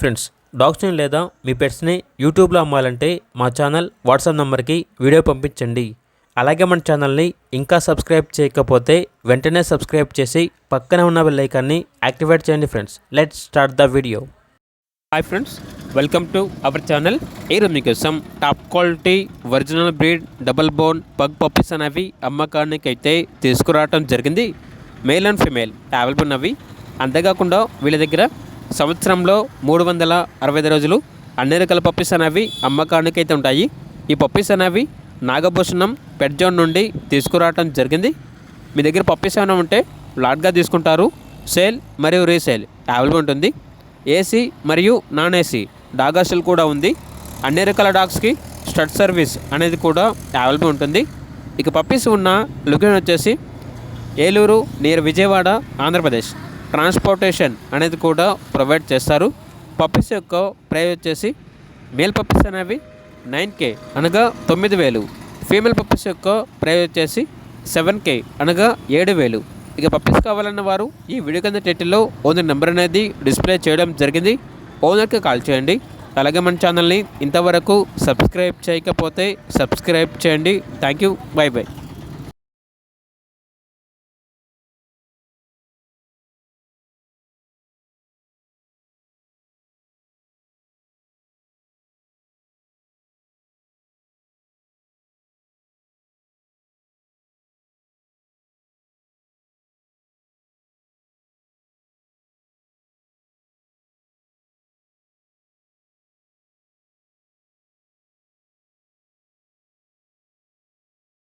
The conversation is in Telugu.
ఫ్రెండ్స్, డాగ్స్ని లేదా మీ పెట్స్ని యూట్యూబ్లో అమ్మాలంటే మా ఛానల్ వాట్సాప్ నెంబర్కి వీడియో పంపించండి. అలాగే మన ఛానల్ని ఇంకా సబ్స్క్రైబ్ చేయకపోతే వెంటనే సబ్స్క్రైబ్ చేసి పక్కనే ఉన్న బెల్ ఐకాన్ని యాక్టివేట్ చేయండి. Friends, let's start the video. Hi friends, welcome to our channel. ఈరోజు మీకోసం top quality original breed double bone pug puppies అనేవి అమ్మకానికి అయితే తీసుకురావడం జరిగింది. మేల్ అండ్ ఫీమేల్ అవైలబుల్ ఉన్నవి. అంతేకాకుండా వీళ్ళ దగ్గర సంవత్సరంలో 365 రోజులు అన్ని రకాల పప్పీస్ అనేవి అమ్మకానికి అయితే ఉంటాయి. ఈ పప్పీస్ అనేవి నాగభూషణం పెట్ జోన్ నుండి తీసుకురావడం జరిగింది. మీ దగ్గర పప్పీస్ ఏమైనా ఉంటే లాట్గా తీసుకుంటారు. సేల్ మరియు రీసేల్ అవైలబుల్ ఉంటుంది. ఏసీ మరియు నాన్ ఏసీ డాగ్ హాస్టల్ కూడా ఉంది. అన్ని రకాల డాగ్స్కి స్టడ్ సర్వీస్ అనేది కూడా అవైలబుల్ ఉంటుంది. ఇక పప్పీస్ ఉన్న లొకేషన్ వచ్చేసి ఏలూరు నియర్ విజయవాడ, ఆంధ్రప్రదేశ్. ట్రాన్స్పోర్టేషన్ అనేది కూడా ప్రొవైడ్ చేస్తారు. పప్పీస్ యొక్క ప్రైస్ వచ్చేసి మేల్ పప్పీస్ అనేవి 9K అనగా 9,000. ఫీమేల్ పప్పీస్ యొక్క ప్రైస్ వచ్చేసి 7K అనగా 7,000. ఇక పప్పీస్ కావాలన్న వారు ఈ వీడియో కింద టైటిల్లో ఓనర్ నెంబర్ అనేది డిస్ప్లే చేయడం జరిగింది. ఓనర్కి కాల్ చేయండి. అలాగే మన ఛానల్ని ఇంతవరకు సబ్స్క్రైబ్ చేయకపోతే సబ్స్క్రైబ్ చేయండి. Thank you. By by.